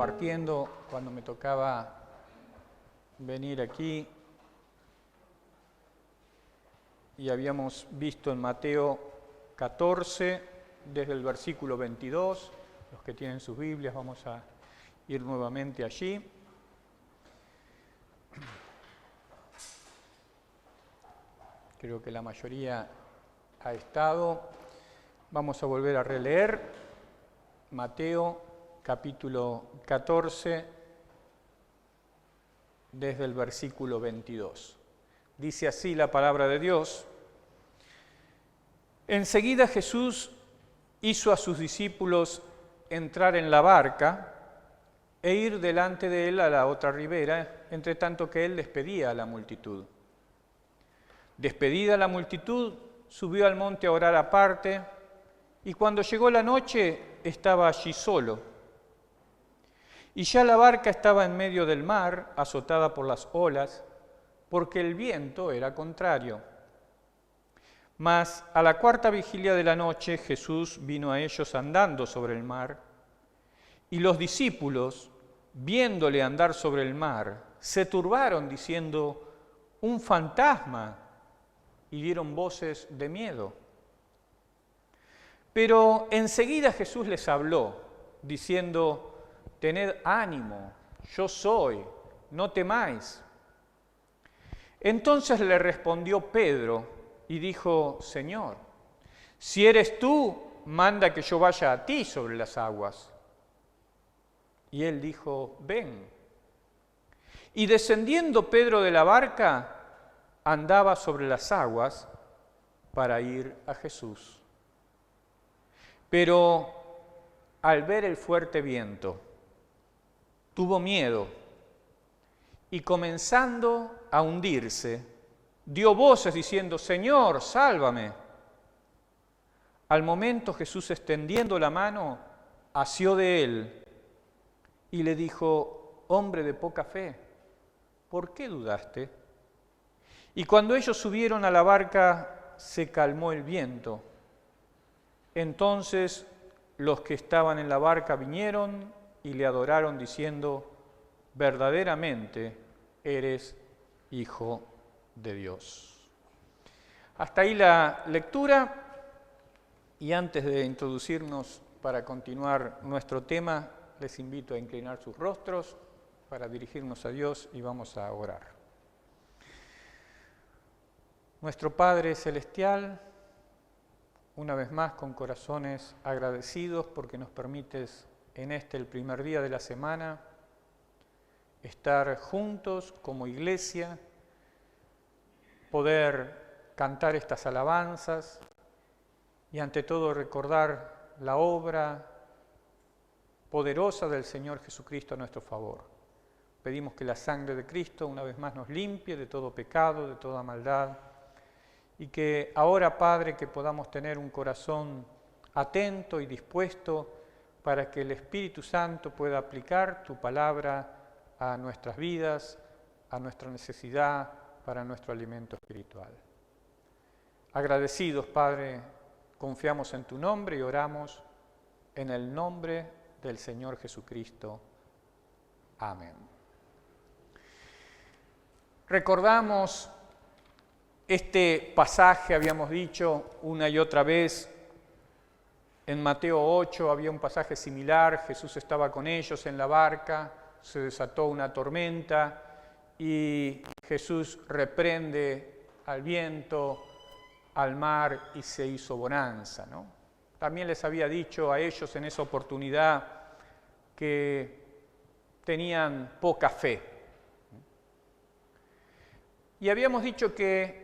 compartiendo cuando me tocaba venir aquí y habíamos visto en Mateo 14, desde el versículo 22, los que tienen sus Biblias vamos a ir nuevamente allí. Creo que la mayoría ha estado. Vamos a volver a releer Mateo capítulo 14, desde el versículo 22. Dice así la palabra de Dios: Enseguida Jesús hizo a sus discípulos entrar en la barca e ir delante de él a la otra ribera, entre tanto que él despedía a la multitud. Despedida la multitud, subió al monte a orar aparte, y cuando llegó la noche estaba allí solo. Y ya la barca estaba en medio del mar, azotada por las olas, porque el viento era contrario. Mas a la cuarta vigilia de la noche Jesús vino a ellos andando sobre el mar, y los discípulos, viéndole andar sobre el mar, se turbaron diciendo: «¡Un fantasma!», y dieron voces de miedo. Pero enseguida Jesús les habló, diciendo: «Tened ánimo, yo soy, no temáis». Entonces le respondió Pedro y dijo: «Señor, si eres tú, manda que yo vaya a ti sobre las aguas». Y él dijo: «Ven». Y descendiendo Pedro de la barca, andaba sobre las aguas para ir a Jesús. Pero al ver el fuerte viento, tuvo miedo y comenzando a hundirse, dio voces diciendo: «Señor, sálvame». Al momento Jesús, extendiendo la mano, asió de él y le dijo: «Hombre de poca fe, ¿por qué dudaste?». Y cuando ellos subieron a la barca, se calmó el viento. Entonces los que estaban en la barca vinieron y le adoraron diciendo: «Verdaderamente eres Hijo de Dios». Hasta ahí la lectura, y antes de introducirnos para continuar nuestro tema, les invito a inclinar sus rostros para dirigirnos a Dios y vamos a orar. Nuestro Padre Celestial, una vez más con corazones agradecidos porque nos permites en el primer día de la semana, estar juntos como iglesia, poder cantar estas alabanzas y ante todo recordar la obra poderosa del Señor Jesucristo a nuestro favor. Pedimos que la sangre de Cristo una vez más nos limpie de todo pecado, de toda maldad, y que ahora, Padre, que podamos tener un corazón atento y dispuesto para que el Espíritu Santo pueda aplicar tu palabra a nuestras vidas, a nuestra necesidad, para nuestro alimento espiritual. Agradecidos, Padre, confiamos en tu nombre y oramos en el nombre del Señor Jesucristo. Amén. Recordamos este pasaje, habíamos dicho una y otra vez, en Mateo 8 había un pasaje similar, Jesús estaba con ellos en la barca, se desató una tormenta y Jesús reprende al viento, al mar y se hizo bonanza, ¿no? También les había dicho a ellos en esa oportunidad que tenían poca fe. Y habíamos dicho que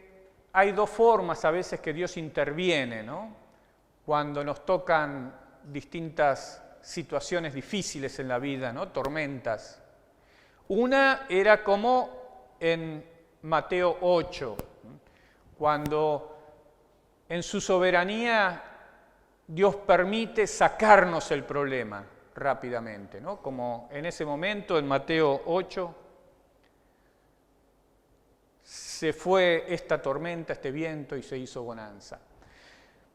hay dos formas a veces que Dios interviene, ¿no? Cuando nos tocan distintas situaciones difíciles en la vida, ¿no? Tormentas. Una era como en Mateo 8, cuando en su soberanía Dios permite sacarnos el problema rápidamente, ¿no? Como en ese momento en Mateo 8, se fue esta tormenta, este viento y se hizo bonanza.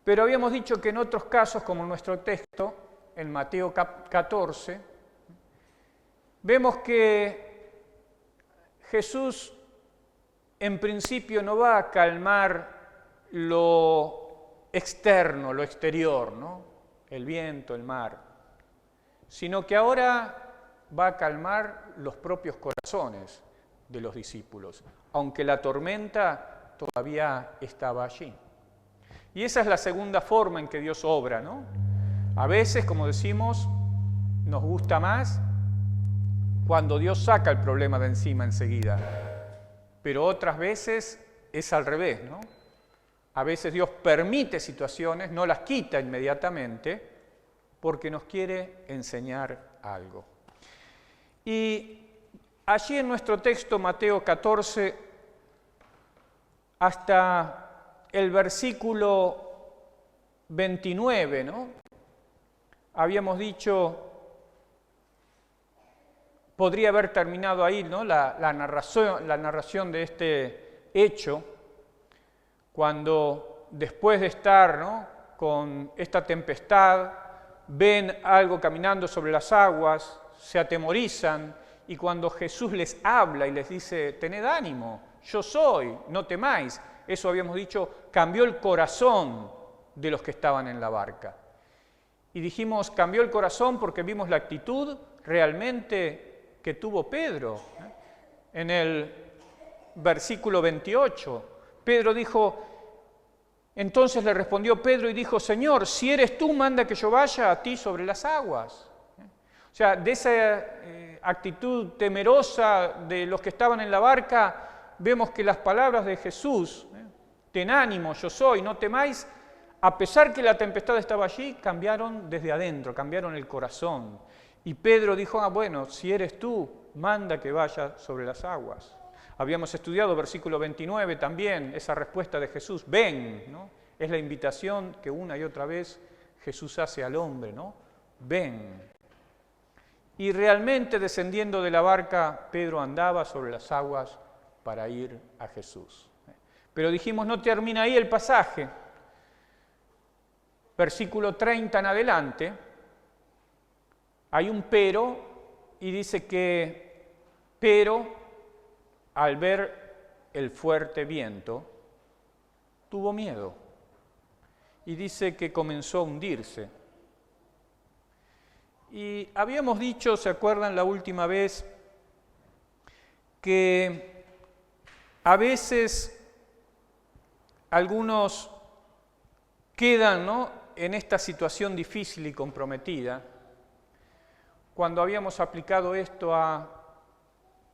Pero habíamos dicho que en otros casos, como en nuestro texto, en Mateo 14, vemos que Jesús en principio no va a calmar lo externo, lo exterior, ¿no? El viento, el mar, sino que ahora va a calmar los propios corazones de los discípulos, aunque la tormenta todavía estaba allí. Y esa es la segunda forma en que Dios obra, ¿no? A veces, como decimos, nos gusta más cuando Dios saca el problema de encima enseguida, pero otras veces es al revés, ¿no? A veces Dios permite situaciones, no las quita inmediatamente, porque nos quiere enseñar algo. Y allí en nuestro texto, Mateo 14, hasta el versículo 29, ¿no? Habíamos dicho, podría haber terminado ahí, ¿no? la narración de este hecho, cuando después de estar, ¿no?, con esta tempestad, ven algo caminando sobre las aguas, se atemorizan, y cuando Jesús les habla y les dice, tened ánimo, yo soy, no temáis, eso habíamos dicho, cambió el corazón de los que estaban en la barca. Y dijimos, cambió el corazón porque vimos la actitud realmente que tuvo Pedro. En el versículo 28, Pedro dijo, entonces le respondió Pedro y dijo, Señor, si eres tú, manda que yo vaya a ti sobre las aguas. O sea, de esa actitud temerosa de los que estaban en la barca, vemos que las palabras de Jesús, ten ánimo, yo soy, no temáis, a pesar que la tempestad estaba allí, cambiaron desde adentro, cambiaron el corazón. Y Pedro dijo, bueno, si eres tú, manda que vaya sobre las aguas. Habíamos estudiado versículo 29 también, esa respuesta de Jesús, ven, ¿no? Es la invitación que una y otra vez Jesús hace al hombre, ¿no? Ven. Y realmente descendiendo de la barca, Pedro andaba sobre las aguas para ir a Jesús. Pero dijimos, no termina ahí el pasaje. Versículo 30 en adelante, hay un pero, y dice que pero, al ver el fuerte viento, tuvo miedo. Y dice que comenzó a hundirse. Y habíamos dicho, ¿se acuerdan la última vez? Que a veces algunos quedan, ¿no?, en esta situación difícil y comprometida. Cuando habíamos aplicado esto a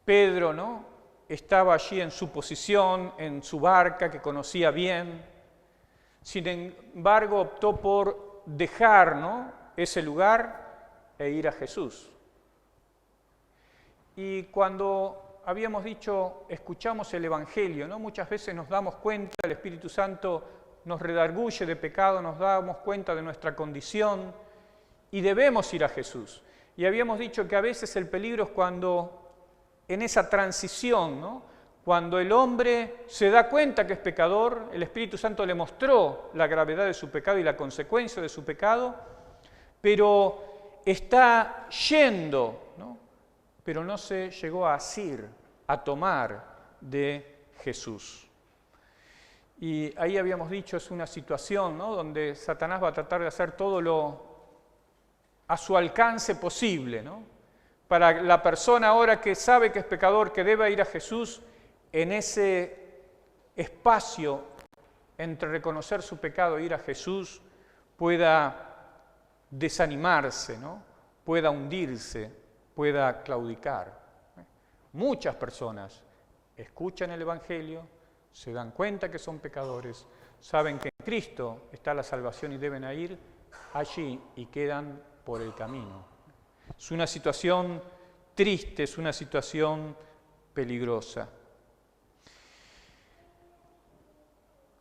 Pedro, ¿no?, estaba allí en su posición, en su barca que conocía bien. Sin embargo, optó por dejar, ¿no?, ese lugar e ir a Jesús. Y cuando habíamos dicho, escuchamos el Evangelio, ¿no?, muchas veces nos damos cuenta, el Espíritu Santo nos redarguye de pecado, nos damos cuenta de nuestra condición y debemos ir a Jesús. Y habíamos dicho que a veces el peligro es cuando en esa transición, ¿no?, cuando el hombre se da cuenta que es pecador, el Espíritu Santo le mostró la gravedad de su pecado y la consecuencia de su pecado, pero está yendo, ¿no?, pero no se llegó a asir, a tomar de Jesús. Y ahí habíamos dicho, es una situación, ¿no?, donde Satanás va a tratar de hacer todo lo a su alcance posible, ¿no?, para la persona ahora que sabe que es pecador, que debe ir a Jesús, en ese espacio entre reconocer su pecado e ir a Jesús, pueda desanimarse, ¿no?, pueda hundirse, pueda claudicar. Muchas personas escuchan el Evangelio, se dan cuenta que son pecadores, saben que en Cristo está la salvación y deben ir allí y quedan por el camino. Es una situación triste, es una situación peligrosa.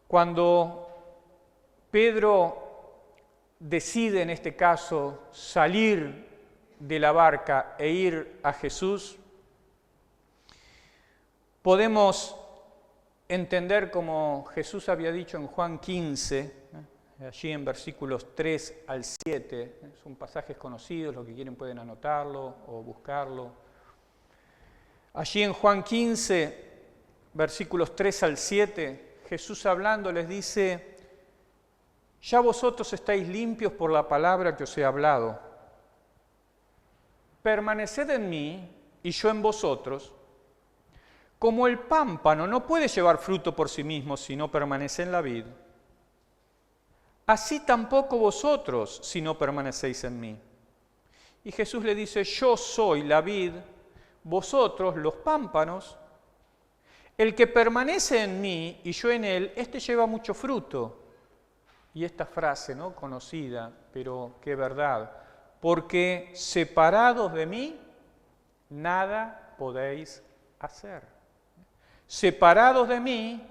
Cuando Pedro decide en este caso salir de la barca e ir a Jesús, podemos entender como Jesús había dicho en Juan 15, allí en versículos 3 al 7, son pasajes conocidos, los que quieren pueden anotarlo o buscarlo, Allí en Juan 15, versículos 3 al 7, Jesús hablando les dice: ya vosotros estáis limpios por la palabra que os he hablado. Permaneced en mí y yo en vosotros. Como el pámpano no puede llevar fruto por sí mismo si no permanece en la vid, así tampoco vosotros si no permanecéis en mí. Y Jesús le dice: yo soy la vid, vosotros los pámpanos. El que permanece en mí y yo en él, éste lleva mucho fruto. Y esta frase, ¿no?, conocida, pero qué verdad. Porque separados de mí, nada podéis hacer. Separados de mí,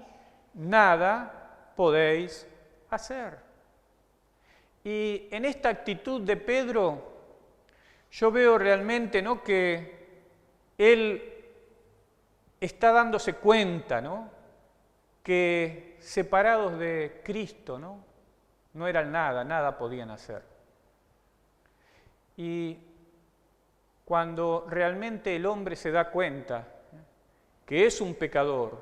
nada podéis hacer. Y en esta actitud de Pedro, yo veo realmente, ¿no?, que él está dándose cuenta, ¿no?, que separados de Cristo, no eran nada, nada podían hacer. Y cuando realmente el hombre se da cuenta que es un pecador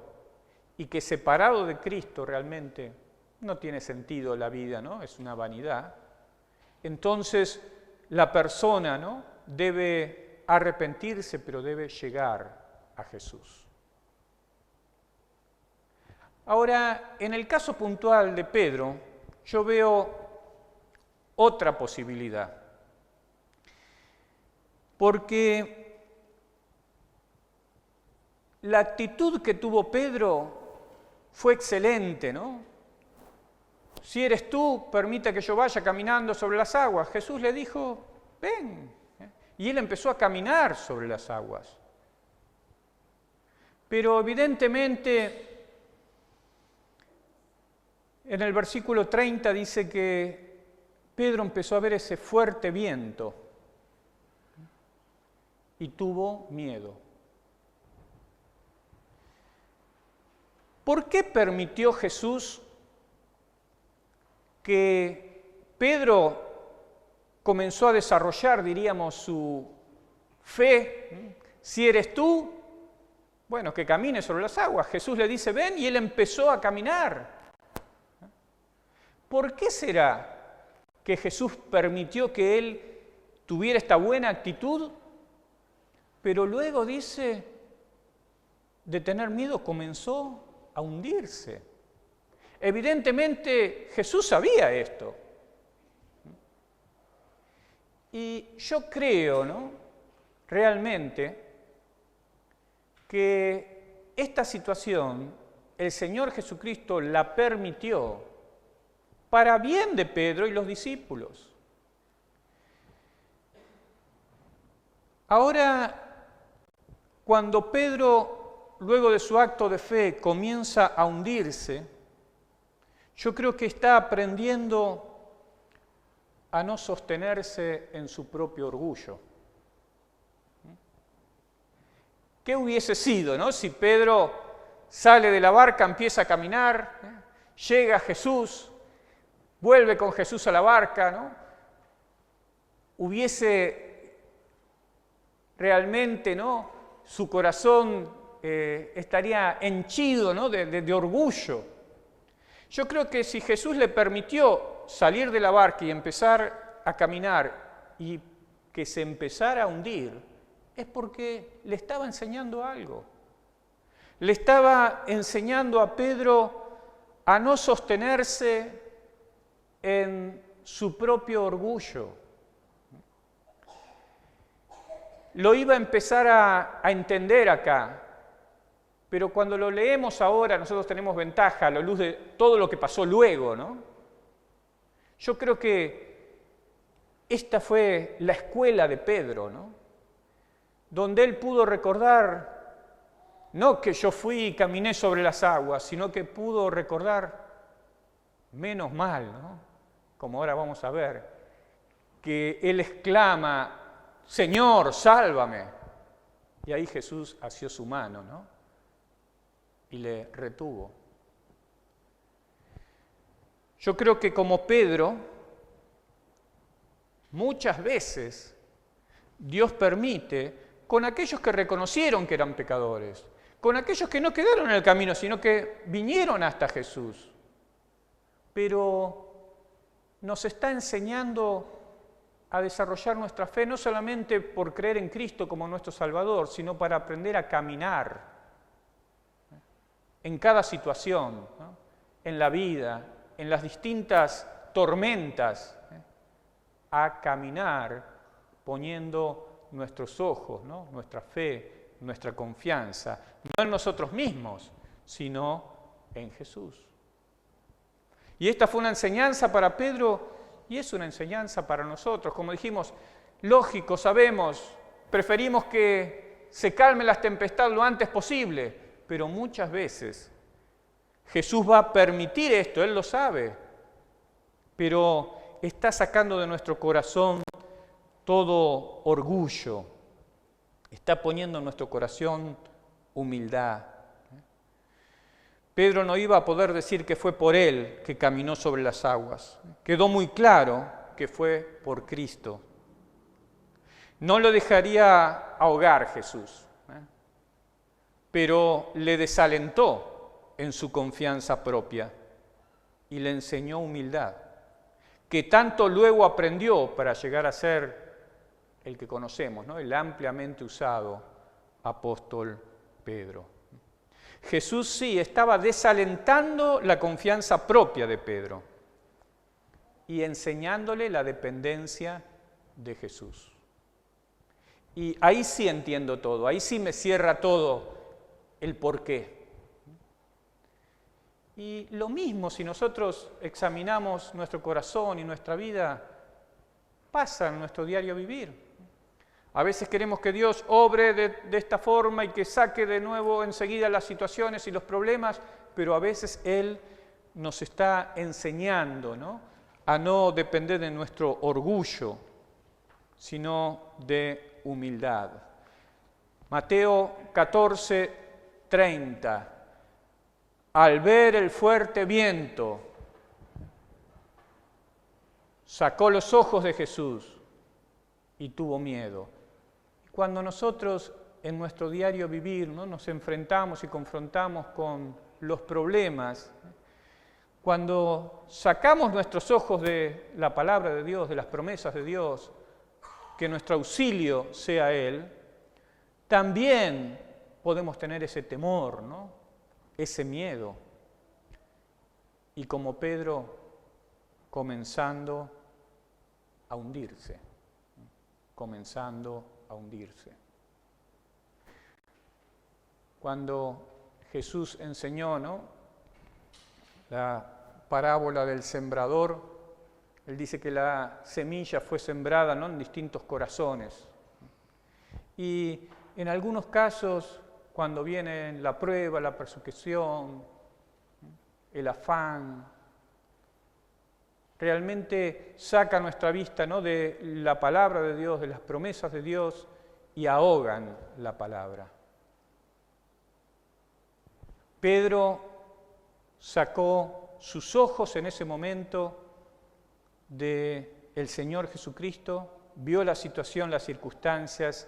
y que separado de Cristo realmente no tiene sentido la vida, ¿no?, es una vanidad, entonces la persona, ¿no?, debe arrepentirse, pero debe llegar a Jesús. Ahora, en el caso puntual de Pedro, yo veo otra posibilidad. Porque la actitud que tuvo Pedro fue excelente, ¿no? Si eres tú, permite que yo vaya caminando sobre las aguas. Jesús le dijo: ven. Y él empezó a caminar sobre las aguas. Pero evidentemente, en el versículo 30 dice que Pedro empezó a ver ese fuerte viento y tuvo miedo. ¿Por qué permitió Jesús que Pedro comenzó a desarrollar, diríamos, su fe? Si eres tú, bueno, que camine sobre las aguas. Jesús le dice: ven, y él empezó a caminar. ¿Por qué será que Jesús permitió que él tuviera esta buena actitud, pero luego dice, de tener miedo comenzó a hundirse? Evidentemente Jesús sabía esto. Y yo creo, ¿no?, realmente que esta situación el Señor Jesucristo la permitió para bien de Pedro y los discípulos. Ahora, cuando Pedro, luego de su acto de fe, comienza a hundirse, yo creo que está aprendiendo a no sostenerse en su propio orgullo. ¿Qué hubiese sido, no?, si Pedro sale de la barca, empieza a caminar, llega a Jesús, vuelve con Jesús a la barca, ¿no? Hubiese realmente, ¿no?, su corazón estaría henchido, ¿no?, de orgullo. Yo creo que si Jesús le permitió salir de la barca y empezar a caminar y que se empezara a hundir, es porque le estaba enseñando algo. Le estaba enseñando a Pedro a no sostenerse en su propio orgullo. Lo iba a empezar a entender acá, pero cuando lo leemos ahora nosotros tenemos ventaja a la luz de todo lo que pasó luego, ¿no? Yo creo que esta fue la escuela de Pedro, ¿no?, donde él pudo recordar, no que yo fui y caminé sobre las aguas, sino que pudo recordar, menos mal, ¿no?, como ahora vamos a ver, que él exclama: Señor, sálvame. Y ahí Jesús asió su mano, ¿no?, y le retuvo. Yo creo que como Pedro, muchas veces Dios permite con aquellos que reconocieron que eran pecadores, con aquellos que no quedaron en el camino, sino que vinieron hasta Jesús. Pero nos está enseñando a desarrollar nuestra fe no solamente por creer en Cristo como nuestro Salvador, sino para aprender a caminar en cada situación, ¿no? En la vida, en las distintas tormentas, a caminar poniendo nuestros ojos, ¿no? Nuestra fe, nuestra confianza, no en nosotros mismos, sino en Jesús. Y esta fue una enseñanza para Pedro y es una enseñanza para nosotros. Como dijimos, lógico, sabemos, preferimos que se calmen las tempestades lo antes posible, pero muchas veces Jesús va a permitir esto, Él lo sabe, pero está sacando de nuestro corazón todo orgullo, está poniendo en nuestro corazón humildad. Pedro no iba a poder decir que fue por él que caminó sobre las aguas. Quedó muy claro que fue por Cristo. No lo dejaría ahogar Jesús, pero le desalentó en su confianza propia y le enseñó humildad, que tanto luego aprendió para llegar a ser el que conocemos, ¿no? El ampliamente usado apóstol Pedro. Jesús sí estaba desalentando la confianza propia de Pedro y enseñándole la dependencia de Jesús. Y ahí sí entiendo todo, ahí sí me cierra todo el porqué. Y lo mismo si nosotros examinamos nuestro corazón y nuestra vida, pasa en nuestro diario vivir. A veces queremos que Dios obre de esta forma y que saque de nuevo enseguida las situaciones y los problemas, pero a veces Él nos está enseñando, ¿no? A no depender de nuestro orgullo, sino de humildad. Mateo 14:30. Al ver el fuerte viento, sacó los ojos de Jesús y tuvo miedo. Cuando nosotros en nuestro diario vivir, ¿no? Nos enfrentamos y confrontamos con los problemas, cuando sacamos nuestros ojos de la palabra de Dios, de las promesas de Dios, que nuestro auxilio sea Él, también podemos tener ese temor, ¿no? Ese miedo. Y como Pedro, comenzando a hundirse, Cuando Jesús enseñó, ¿no? La parábola del sembrador, Él dice que la semilla fue sembrada, ¿no? En distintos corazones. Y en algunos casos, cuando viene la prueba, la persecución, el afán, realmente saca nuestra vista, ¿no? De la palabra de Dios, de las promesas de Dios, y ahogan la palabra. Pedro sacó sus ojos en ese momento del Señor Jesucristo, vio la situación, las circunstancias,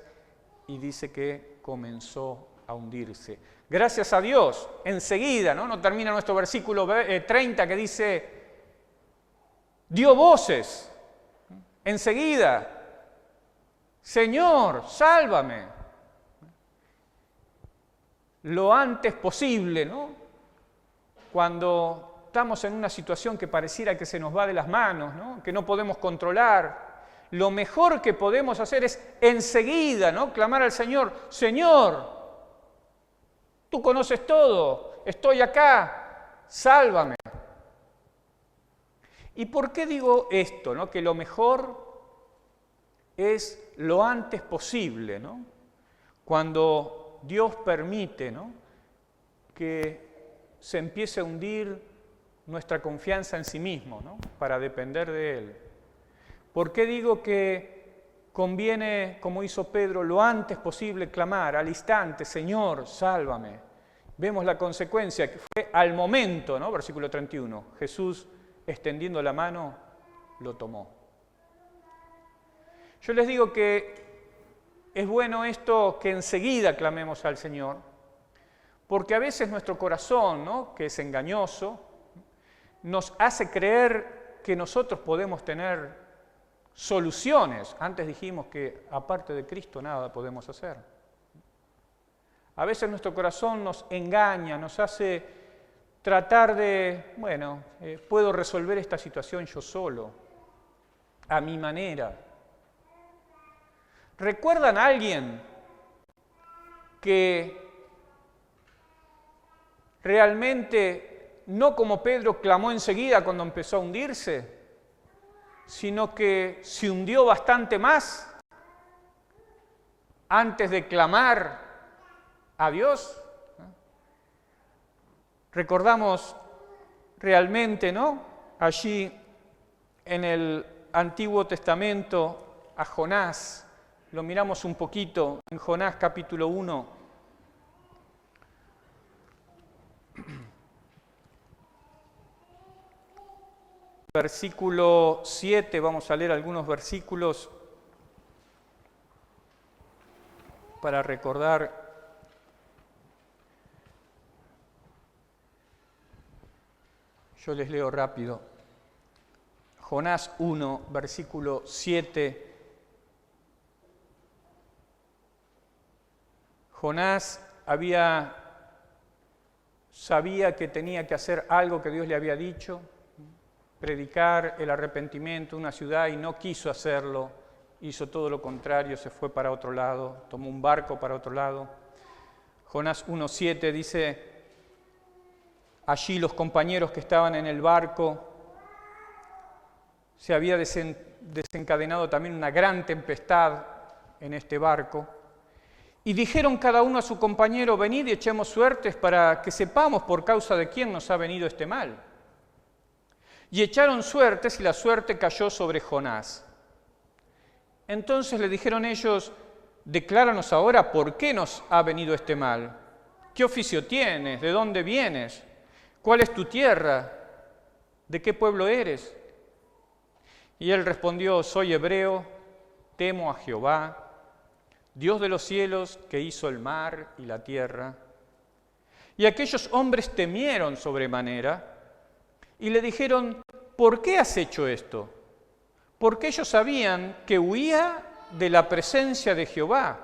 y dice que comenzó a hundirse. Gracias a Dios, enseguida, ¿no? Termina nuestro versículo 30 que dice, dio voces, enseguida, Señor, sálvame. Lo antes posible, ¿no? Cuando estamos en una situación que pareciera que se nos va de las manos, ¿no? Que no podemos controlar, lo mejor que podemos hacer es enseguida, ¿no? Clamar al Señor, Señor, tú conoces todo, estoy acá, sálvame. ¿Y por qué digo esto, ¿no? Que lo mejor es lo antes posible, ¿no? Cuando Dios permite, ¿no? Que se empiece a hundir nuestra confianza en sí mismo, ¿no? Para depender de Él. ¿Por qué digo que conviene, como hizo Pedro, lo antes posible clamar, al instante, Señor, sálvame? Vemos la consecuencia, que fue al momento, ¿no? Versículo 31, Jesús, extendiendo la mano, lo tomó. Yo les digo que es bueno esto que enseguida clamemos al Señor, porque a veces nuestro corazón, ¿no?, que es engañoso, nos hace creer que nosotros podemos tener soluciones. Antes dijimos que aparte de Cristo nada podemos hacer. A veces nuestro corazón nos engaña, nos hace tratar de, bueno, puedo resolver esta situación yo solo, a mi manera. ¿Recuerdan a alguien que realmente, no como Pedro, clamó enseguida cuando empezó a hundirse, sino que se hundió bastante más antes de clamar a Dios? Recordamos realmente, ¿no?, allí en el Antiguo Testamento a Jonás. Lo miramos un poquito en Jonás capítulo 1. Versículo 7, vamos a leer algunos versículos para recordar. Yo les leo rápido. Jonás 1, versículo 7. Jonás sabía que tenía que hacer algo que Dios le había dicho, predicar el arrepentimiento en una ciudad, y no quiso hacerlo, hizo todo lo contrario, se fue para otro lado, tomó un barco para otro lado. Jonás 1:7 dice, allí los compañeros que estaban en el barco, se había desencadenado también una gran tempestad en este barco, y dijeron cada uno a su compañero, venid y echemos suertes para que sepamos por causa de quién nos ha venido este mal. Y echaron suertes, y la suerte cayó sobre Jonás. Entonces le dijeron ellos, decláranos ahora por qué nos ha venido este mal. ¿Qué oficio tienes? ¿De dónde vienes? ¿Cuál es tu tierra? ¿De qué pueblo eres? Y él respondió, soy hebreo, temo a Jehová, Dios de los cielos, que hizo el mar y la tierra. Y aquellos hombres temieron sobremanera y le dijeron, ¿por qué has hecho esto? Porque ellos sabían que huía de la presencia de Jehová,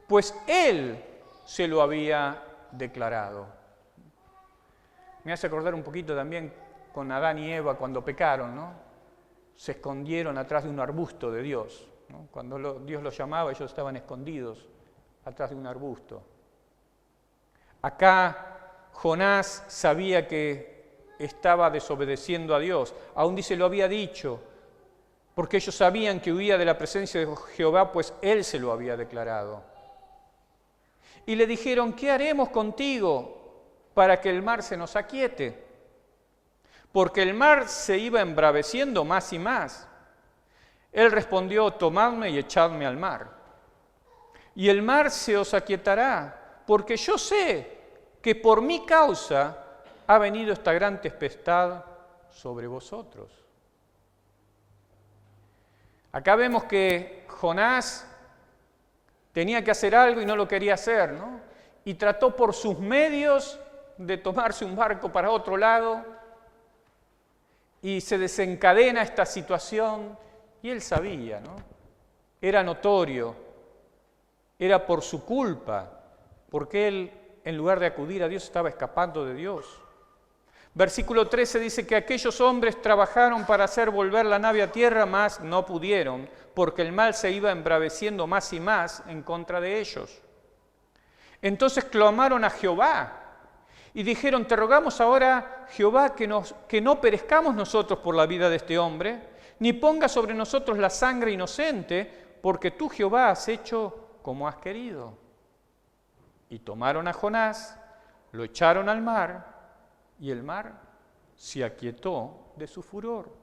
pues él se lo había declarado. Me hace acordar un poquito también con Adán y Eva cuando pecaron, ¿no? Se escondieron atrás de un arbusto de Dios, ¿no? Cuando Dios los llamaba, ellos estaban escondidos atrás de un arbusto. Acá Jonás sabía que estaba desobedeciendo a Dios. Aún dice, lo había dicho, porque ellos sabían que huía de la presencia de Jehová, pues él se lo había declarado. Y le dijeron, ¿qué haremos contigo para que el mar se nos aquiete? Porque el mar se iba embraveciendo más y más. Él respondió, tomadme y echadme al mar, y el mar se os aquietará, porque yo sé que por mi causa ha venido esta gran tempestad sobre vosotros. Acá vemos que Jonás tenía que hacer algo y no lo quería hacer, ¿no? Y trató por sus medios de tomarse un barco para otro lado, y se desencadena esta situación, y él sabía, ¿no? Era notorio, era por su culpa, porque él, en lugar de acudir a Dios, estaba escapando de Dios. Versículo 13 dice que aquellos hombres trabajaron para hacer volver la nave a tierra, mas no pudieron, porque el mal se iba embraveciendo más y más en contra de ellos. Entonces clamaron a Jehová y dijeron, te rogamos ahora, Jehová, que no perezcamos nosotros por la vida de este hombre, ni ponga sobre nosotros la sangre inocente, porque tú, Jehová, has hecho como has querido. Y tomaron a Jonás, lo echaron al mar, y el mar se aquietó de su furor.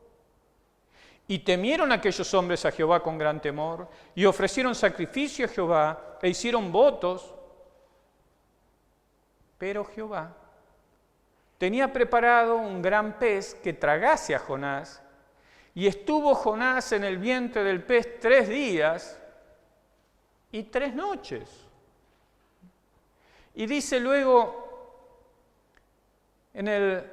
Y temieron aquellos hombres a Jehová con gran temor, y ofrecieron sacrificio a Jehová, e hicieron votos. Pero Jehová tenía preparado un gran pez que tragase a Jonás, y estuvo Jonás en el vientre del pez 3 días y 3 noches. Y dice luego en el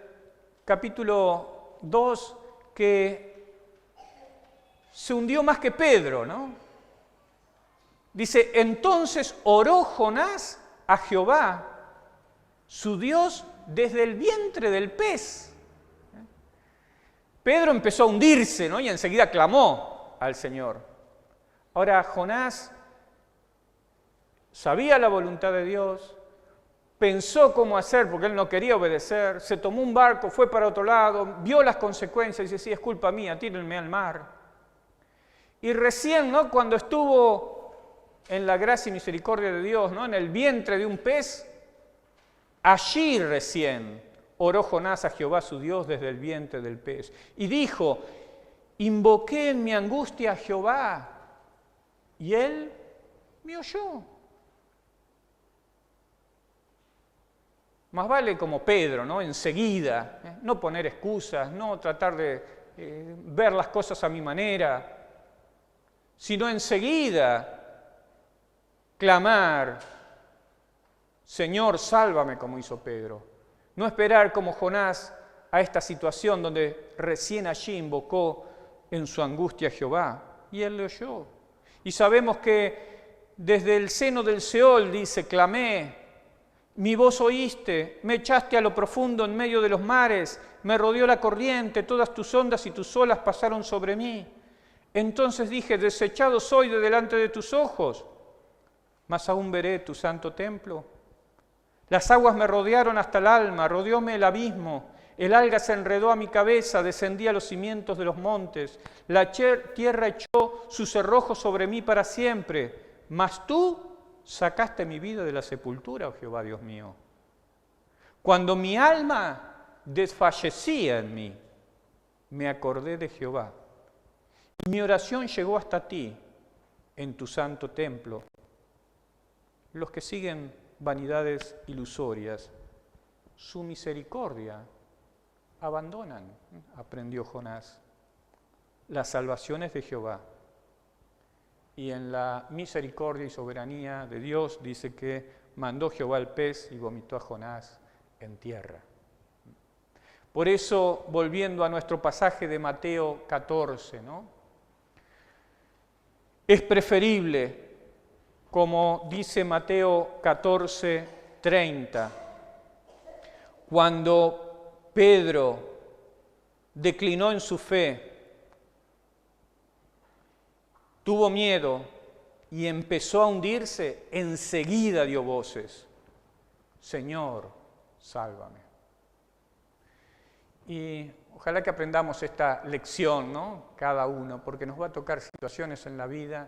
capítulo 2 que se hundió más que Pedro, ¿no? Dice, entonces oró Jonás a Jehová, su Dios, desde el vientre del pez. Pedro empezó a hundirse, ¿no? Y enseguida clamó al Señor. Ahora Jonás sabía la voluntad de Dios, pensó cómo hacer porque él no quería obedecer, se tomó un barco, fue para otro lado, vio las consecuencias y dice, sí, es culpa mía, tírenme al mar. Y recién, ¿no? Cuando estuvo en la gracia y misericordia de Dios, ¿no? En el vientre de un pez, allí recién oró Jonás a Jehová su Dios desde el vientre del pez. Y dijo, invoqué en mi angustia a Jehová, y él me oyó. Más vale como Pedro, ¿no? Enseguida, no poner excusas, no tratar de ver las cosas a mi manera, sino enseguida clamar, Señor, sálvame, como hizo Pedro. No esperar como Jonás a esta situación donde recién allí invocó en su angustia a Jehová, y él le oyó. Y sabemos que desde el seno del Seol, dice, clamé, mi voz oíste, me echaste a lo profundo en medio de los mares, me rodeó la corriente, todas tus ondas y tus olas pasaron sobre mí. Entonces dije, desechado soy de delante de tus ojos, mas aún veré tu santo templo. Las aguas me rodearon hasta el alma, rodeóme el abismo, el alga se enredó a mi cabeza, descendí a los cimientos de los montes, la tierra echó sus cerrojos sobre mí para siempre, mas tú sacaste mi vida de la sepultura, oh Jehová Dios mío. Cuando mi alma desfallecía en mí, me acordé de Jehová. Y mi oración llegó hasta ti, en tu santo templo. Los que siguen vanidades ilusorias, su misericordia abandonan, aprendió Jonás. Las salvaciones de Jehová. Y en la misericordia y soberanía de Dios dice que mandó Jehová el pez y vomitó a Jonás en tierra. Por eso, volviendo a nuestro pasaje de Mateo 14, ¿no? Es preferible, como dice Mateo 14, 30, cuando Pedro declinó en su fe, tuvo miedo y empezó a hundirse, enseguida dio voces, Señor, sálvame. Y ojalá que aprendamos esta lección, ¿no? Cada uno, porque nos va a tocar situaciones en la vida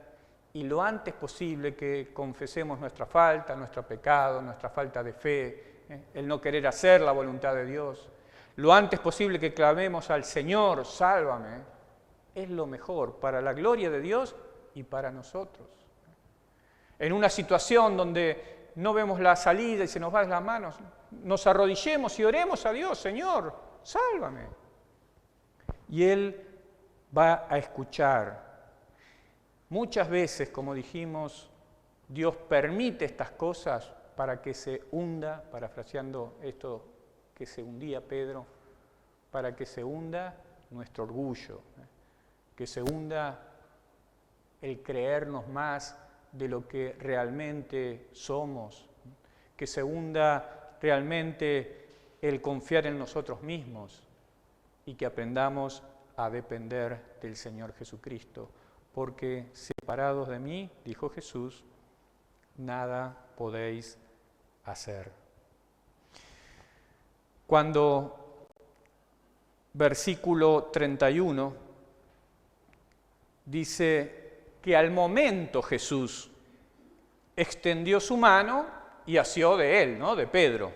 y lo antes posible que confesemos nuestra falta, nuestro pecado, nuestra falta de fe, el no querer hacer la voluntad de Dios, lo antes posible que clamemos al Señor, sálvame, es lo mejor para la gloria de Dios y para nosotros. En una situación donde no vemos la salida y se nos van las manos, nos arrodillemos y oremos a Dios, Señor, sálvame. Y Él va a escuchar. Muchas veces, como dijimos, Dios permite estas cosas para que se hunda, parafraseando esto que se hundía Pedro, para que se hunda nuestro orgullo, que se hunda el creernos más de lo que realmente somos, que se hunda realmente el confiar en nosotros mismos y que aprendamos a depender del Señor Jesucristo, porque separados de mí, dijo Jesús, nada podéis hacer. Cuando, versículo 31, dice que al momento Jesús extendió su mano y asió de él, ¿no? De Pedro.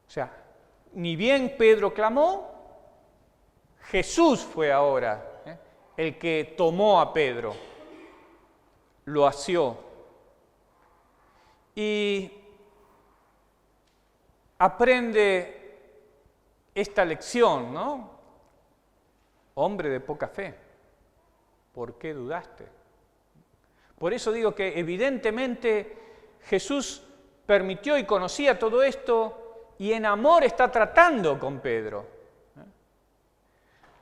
O sea, ni bien Pedro clamó, Jesús fue ahora el que tomó a Pedro, lo asió y aprende esta lección, ¿no? Hombre de poca fe, ¿por qué dudaste? Por eso digo que evidentemente Jesús permitió y conocía todo esto y en amor está tratando con Pedro.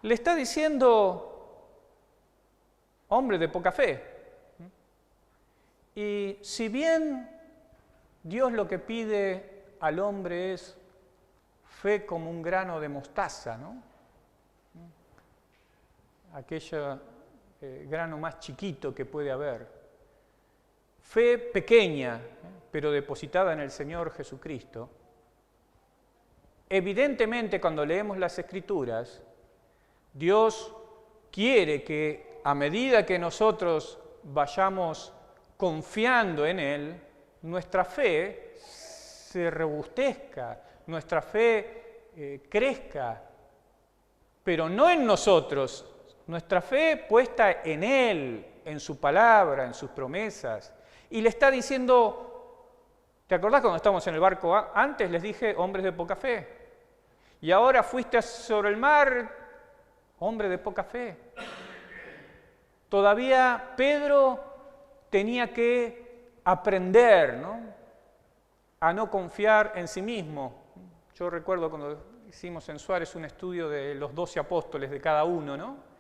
Le está diciendo, hombre de poca fe. Y si bien Dios lo que pide al hombre es fe como un grano de mostaza, ¿no? Aquel grano más chiquito que puede haber. Fe pequeña, pero depositada en el Señor Jesucristo. Evidentemente, cuando leemos las Escrituras, Dios quiere que a medida que nosotros vayamos confiando en Él, nuestra fe se robustezca, nuestra fe crezca, pero no en nosotros, nuestra fe puesta en Él, en su palabra, en sus promesas. Y le está diciendo, ¿te acordás cuando estábamos en el barco? Antes les dije, hombres de poca fe. Y ahora fuiste sobre el mar, hombre de poca fe. Todavía Pedro tenía que aprender, ¿no? A no confiar en sí mismo. Yo recuerdo cuando hicimos en Suárez un estudio de los 12 apóstoles de cada uno, ¿no?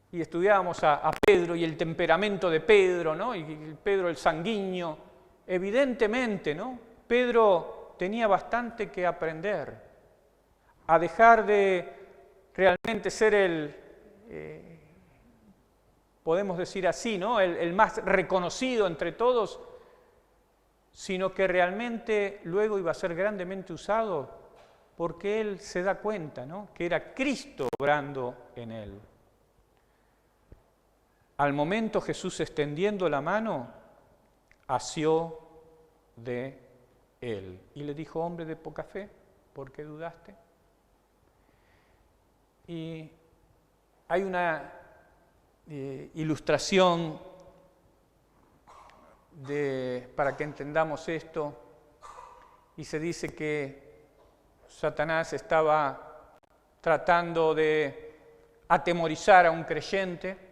Y estudiábamos a Pedro y el temperamento de Pedro, ¿no? Y Pedro el sanguíneo. Evidentemente, ¿no? Pedro tenía bastante que aprender a dejar de realmente ser podemos decir así, ¿no? El más reconocido entre todos, sino que realmente luego iba a ser grandemente usado porque él se da cuenta, ¿no? Que era Cristo obrando en él. Al momento Jesús extendiendo la mano, asió de él y le dijo, hombre de poca fe, ¿por qué dudaste? Y hay una ilustración para que entendamos esto, y se dice que Satanás estaba tratando de atemorizar a un creyente,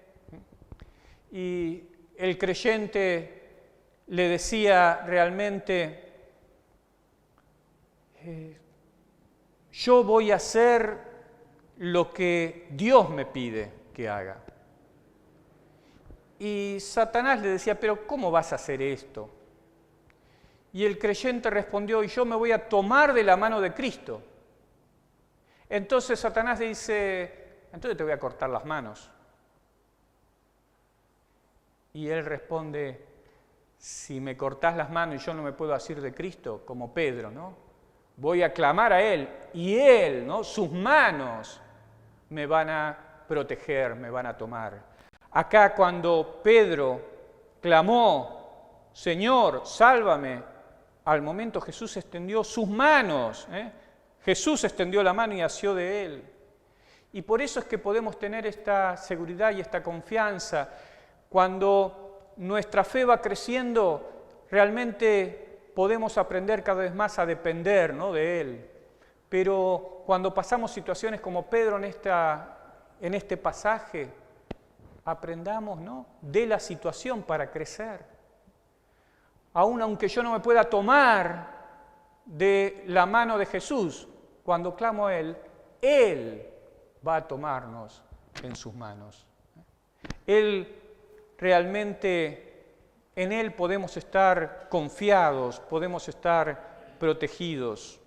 y el creyente le decía realmente, yo voy a hacer lo que Dios me pide que haga. Y Satanás le decía, pero ¿cómo vas a hacer esto? Y el creyente respondió, y yo me voy a tomar de la mano de Cristo. Entonces Satanás le dice, entonces te voy a cortar las manos. Y él responde, si me cortás las manos y yo no me puedo asir de Cristo, como Pedro, ¿no? Voy a clamar a Él, y Él, ¿no? Sus manos me van a proteger, me van a tomar. Acá cuando Pedro clamó, Señor, sálvame, al momento Jesús extendió sus manos, Jesús extendió la mano y asió de Él. Y por eso es que podemos tener esta seguridad y esta confianza. Cuando nuestra fe va creciendo, realmente podemos aprender cada vez más a depender, ¿no? de Él. Pero cuando pasamos situaciones como Pedro en este pasaje, aprendamos, ¿no? de la situación para crecer. Aún aunque yo no me pueda tomar de la mano de Jesús, cuando clamo a Él va a tomarnos en sus manos. Él realmente, en Él podemos estar confiados, podemos estar protegidos.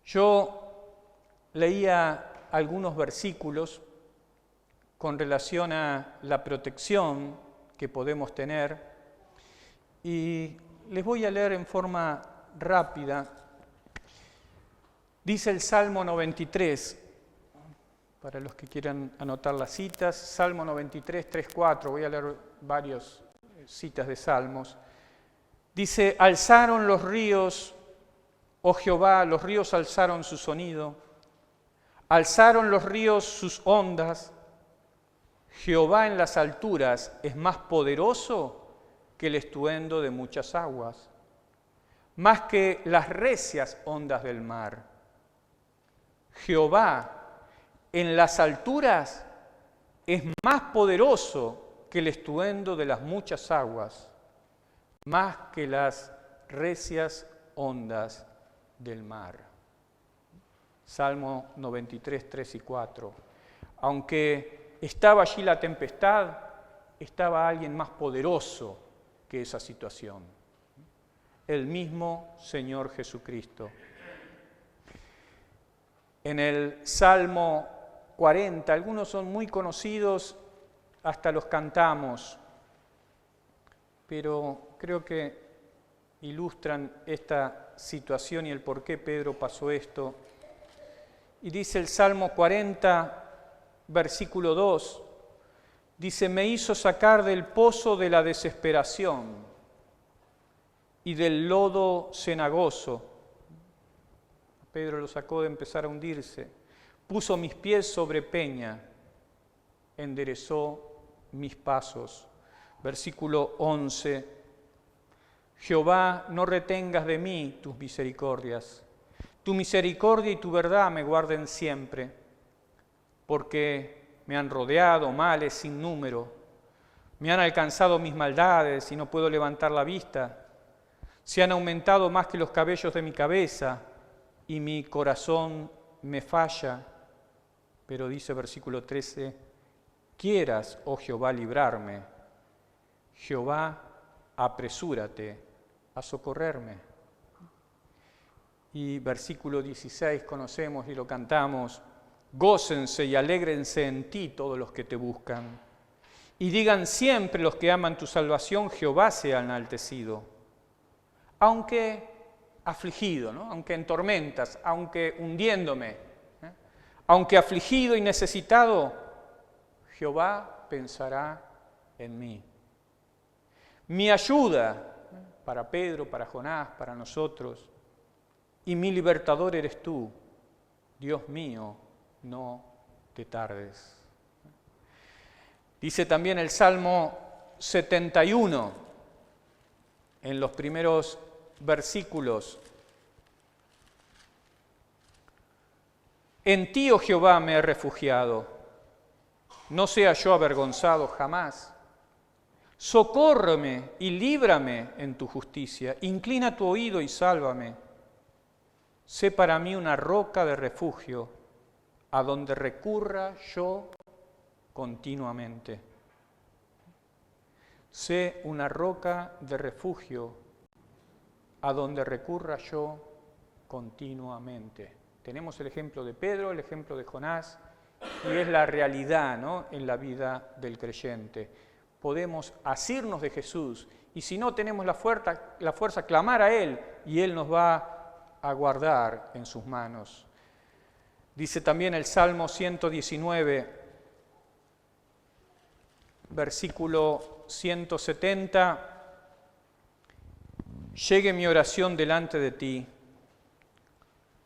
Yo leía algunos versículos con relación a la protección que podemos tener y les voy a leer en forma rápida. Dice el Salmo 93, para los que quieran anotar las citas, Salmo 93, 3, 4, voy a leer varias citas de Salmos. Dice, alzaron los ríos, oh Jehová, los ríos alzaron su sonido, alzaron los ríos sus ondas. Jehová en las alturas es más poderoso que el estruendo de muchas aguas, más que las recias ondas del mar. Jehová en las alturas es más poderoso que el estruendo de las muchas aguas, más que las recias ondas del mar. Salmo 93, 3 y 4. Aunque estaba allí la tempestad, estaba alguien más poderoso que esa situación. El mismo Señor Jesucristo. En el Salmo 40, algunos son muy conocidos, hasta los cantamos, pero creo que ilustran esta situación y el por qué Pedro pasó esto. Y dice el Salmo 40, versículo 2, dice: me hizo sacar del pozo de la desesperación y del lodo cenagoso. Pedro lo sacó de empezar a hundirse. Puso mis pies sobre peña, enderezó mis pasos. Versículo 11. Jehová, no retengas de mí tus misericordias. Tu misericordia y tu verdad me guarden siempre, porque me han rodeado males sin número. Me han alcanzado mis maldades y no puedo levantar la vista. Se han aumentado más que los cabellos de mi cabeza y mi corazón me falla. Pero dice versículo 13, quieras, oh Jehová, librarme. Jehová, apresúrate a socorrerme. Y versículo 16 conocemos y lo cantamos: gócense y alégrense en ti todos los que te buscan. Y digan siempre los que aman tu salvación, Jehová sea enaltecido. Aunque afligido, ¿no? Aunque en tormentas, aunque hundiéndome, aunque afligido y necesitado, Jehová pensará en mí. Mi ayuda, para Pedro, para Jonás, para nosotros, y mi libertador eres tú. Dios mío, no te tardes. Dice también el Salmo 71, en los primeros versículos: en ti, oh Jehová, me he refugiado, no sea yo avergonzado jamás. Socórreme y líbrame en tu justicia, inclina tu oído y sálvame. Sé para mí una roca de refugio, a donde recurra yo continuamente. Sé una roca de refugio, a donde recurra yo continuamente. Tenemos el ejemplo de Pedro, el ejemplo de Jonás, y es la realidad, ¿no?, en la vida del creyente. Podemos asirnos de Jesús, y si no tenemos la fuerza, clamar a Él, y Él nos va a guardar en sus manos. Dice también el Salmo 119, versículo 170, llegue mi oración delante de ti,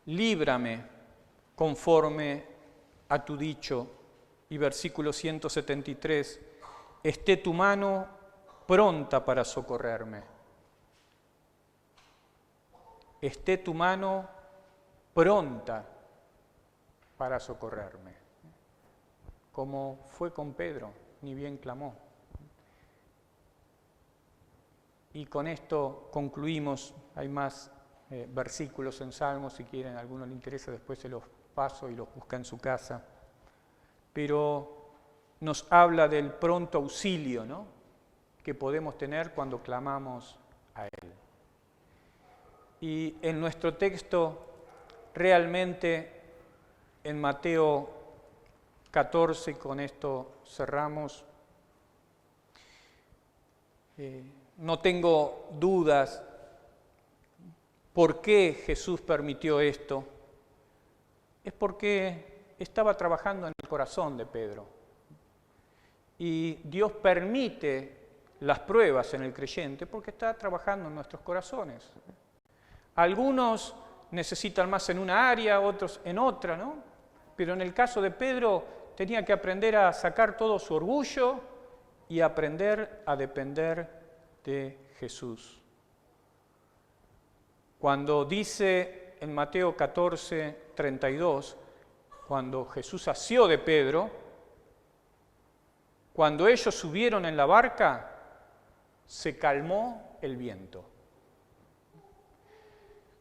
líbrame conforme a tu dicho. Y versículo 173, esté tu mano pronta para socorrerme. Esté tu mano pronta para socorrerme. Como fue con Pedro, ni bien clamó. Y con esto concluimos. Hay más versículos en Salmos, si quieren, a alguno le interesa, después se los paso y los busca en su casa. Pero nos habla del pronto auxilio, ¿no?, que podemos tener cuando clamamos a Él. Y en nuestro texto, realmente, en Mateo 14, y con esto cerramos, no tengo dudas por qué Jesús permitió esto. Es porque estaba trabajando en el corazón de Pedro. Y Dios permite las pruebas en el creyente porque está trabajando en nuestros corazones. Algunos necesitan más en una área, otros en otra, ¿no? Pero en el caso de Pedro tenía que aprender a sacar todo su orgullo y aprender a depender de Jesús. Cuando dice en Mateo 14, 32, cuando Jesús asió de Pedro, cuando ellos subieron en la barca, se calmó el viento.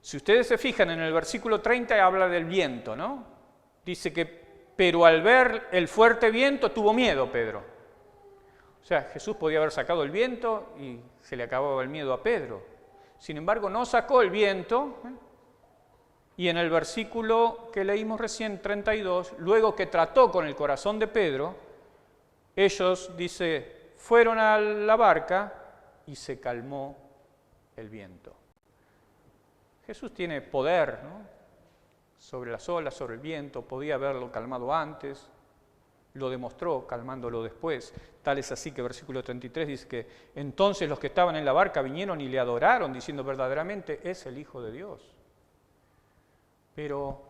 Si ustedes se fijan en el versículo 30 habla del viento, ¿no? Dice que, pero al ver el fuerte viento tuvo miedo Pedro. O sea, Jesús podía haber sacado el viento y se le acababa el miedo a Pedro. Sin embargo, no sacó el viento. Y en el versículo que leímos recién, 32, luego que trató con el corazón de Pedro, ellos, dice, fueron a la barca y se calmó el viento. Jesús tiene poder, ¿no?, sobre las olas, sobre el viento, podía haberlo calmado antes, lo demostró calmándolo después. Tal es así que versículo 33 dice que entonces los que estaban en la barca vinieron y le adoraron, diciendo verdaderamente es el Hijo de Dios. Pero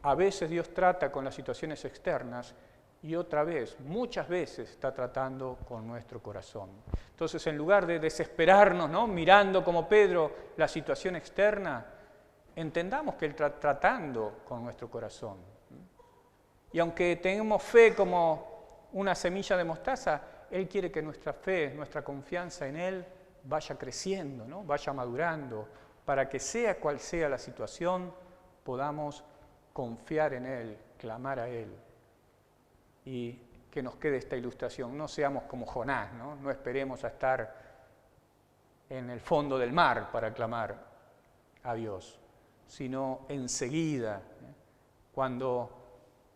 a veces Dios trata con las situaciones externas y otra vez, muchas veces está tratando con nuestro corazón. Entonces, en lugar de desesperarnos, ¿no?, mirando como Pedro la situación externa, entendamos que Él está tratando con nuestro corazón. Y aunque tengamos fe como una semilla de mostaza, Él quiere que nuestra fe, nuestra confianza en Él vaya creciendo, ¿no?, vaya madurando, para que sea cual sea la situación, podamos confiar en Él, clamar a Él. Y que nos quede esta ilustración, no seamos como Jonás, ¿no? No esperemos a estar en el fondo del mar para clamar a Dios, sino enseguida, cuando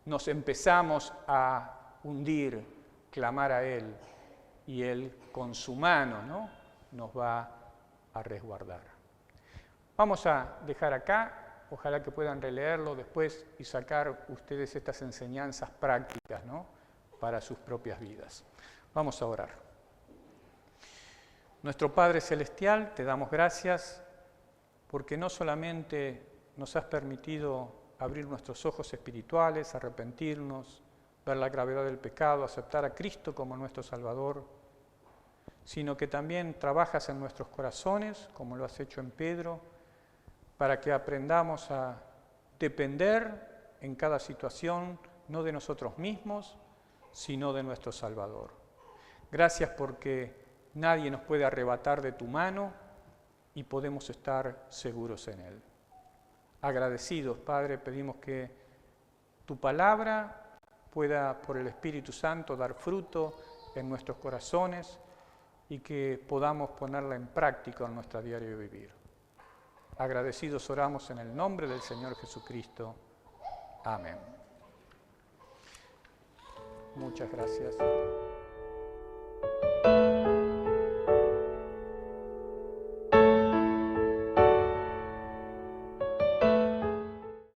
nos empezamos a hundir, clamar a Él, y Él con su mano, ¿no?, nos va a resguardar. Vamos a dejar acá. Ojalá que puedan releerlo después y sacar ustedes estas enseñanzas prácticas, ¿no?, para sus propias vidas. Vamos a orar. Nuestro Padre Celestial, te damos gracias porque no solamente nos has permitido abrir nuestros ojos espirituales, arrepentirnos, ver la gravedad del pecado, aceptar a Cristo como nuestro Salvador, sino que también trabajas en nuestros corazones, como lo has hecho en Pedro, para que aprendamos a depender en cada situación, no de nosotros mismos, sino de nuestro Salvador. Gracias porque nadie nos puede arrebatar de tu mano y podemos estar seguros en Él. Agradecidos, Padre, pedimos que tu palabra pueda, por el Espíritu Santo, dar fruto en nuestros corazones y que podamos ponerla en práctica en nuestro diario vivir. Agradecidos oramos en el nombre del Señor Jesucristo. Amén. Muchas gracias.